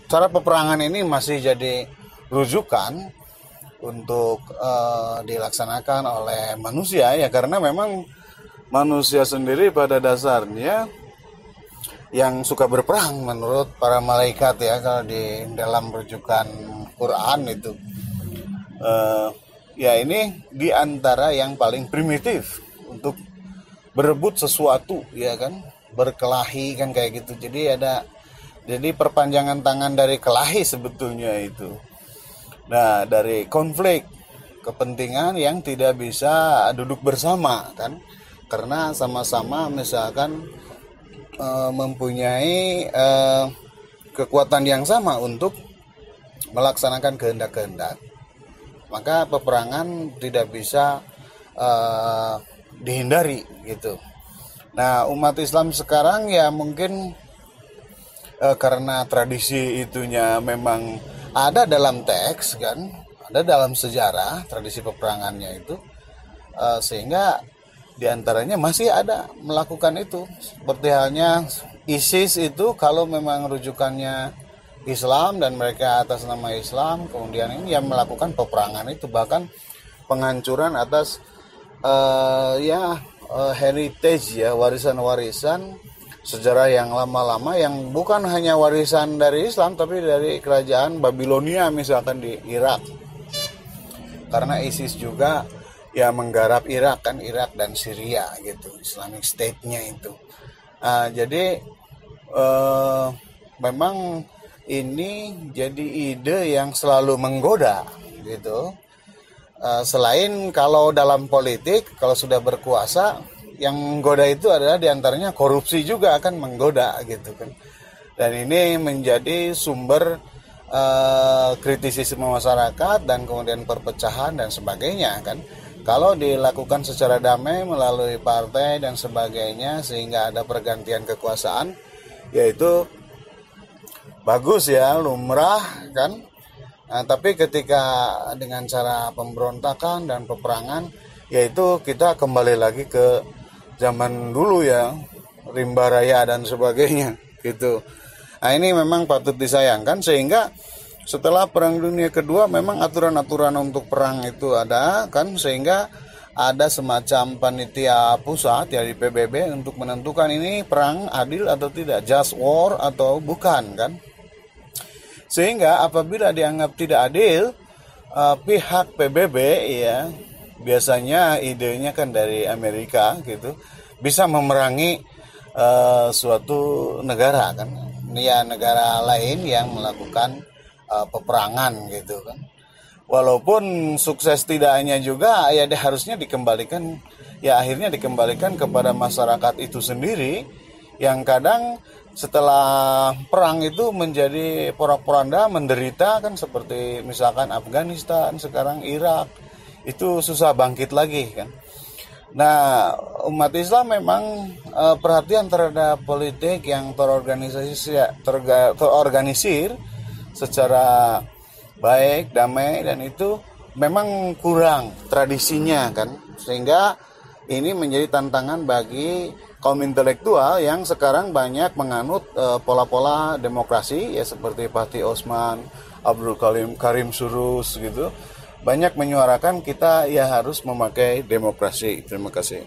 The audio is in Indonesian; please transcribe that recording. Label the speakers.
Speaker 1: cara peperangan ini masih jadi rujukan untuk dilaksanakan oleh manusia ya, karena memang manusia sendiri pada dasarnya yang suka berperang menurut para malaikat ya, kalau di dalam rujukan Quran itu ya ini diantara yang paling primitif untuk berebut sesuatu ya kan, berkelahi kan kayak gitu. Jadi perpanjangan tangan dari kelahi sebetulnya itu. Nah, dari konflik kepentingan yang tidak bisa duduk bersama kan, karena sama-sama misalkan mempunyai kekuatan yang sama untuk melaksanakan kehendak-kehendak, maka peperangan tidak bisa dihindari gitu. Nah, umat Islam sekarang ya mungkin karena tradisi itunya memang ada dalam teks kan, ada dalam sejarah tradisi peperangannya itu, sehingga diantaranya masih ada melakukan itu. Seperti halnya ISIS itu, kalau memang rujukannya Islam dan mereka atas nama Islam, kemudian ini yang melakukan peperangan itu, bahkan penghancuran atas heritage ya, warisan-warisan sejarah yang lama-lama yang bukan hanya warisan dari Islam tapi dari kerajaan Babilonia misalkan di Irak, karena ISIS juga ya menggarap Irak kan, Irak dan Syria gitu, Islamic State-nya itu. Jadi memang ini jadi ide yang selalu menggoda gitu. Selain kalau dalam politik, kalau sudah berkuasa, yang menggoda itu adalah diantaranya korupsi juga akan menggoda gitu kan. Dan ini menjadi sumber kritisisme masyarakat dan kemudian perpecahan dan sebagainya kan. Kalau dilakukan secara damai melalui partai dan sebagainya sehingga ada pergantian kekuasaan, yaitu bagus ya, lumrah kan. Nah, tapi ketika dengan cara pemberontakan dan peperangan, yaitu kita kembali lagi ke zaman dulu ya, rimba raya dan sebagainya gitu. Nah, ini memang patut disayangkan, sehingga setelah Perang Dunia Kedua memang aturan-aturan untuk perang itu ada kan, sehingga ada semacam panitia pusat ya di PBB untuk menentukan ini perang adil atau tidak, just war atau bukan kan. Sehingga apabila dianggap tidak adil, pihak PBB ya, biasanya idenya kan dari Amerika gitu, bisa memerangi suatu negara kan, ya negara lain yang melakukan peperangan gitu kan. Walaupun sukses tidaknya juga ya harusnya dikembalikan, ya akhirnya dikembalikan kepada masyarakat itu sendiri, yang kadang setelah perang itu menjadi porak-poranda, menderita kan, seperti misalkan Afghanistan, sekarang Irak, itu susah bangkit lagi kan. Nah, umat Islam memang perhatian terhadap politik yang terorganisir secara baik, damai, dan itu memang kurang tradisinya kan, sehingga ini menjadi tantangan bagi kaum intelektual yang sekarang banyak menganut pola-pola demokrasi ya, seperti Fatih Osman, Abdul Karim Surus gitu, banyak menyuarakan kita ya harus memakai demokrasi. Terima kasih.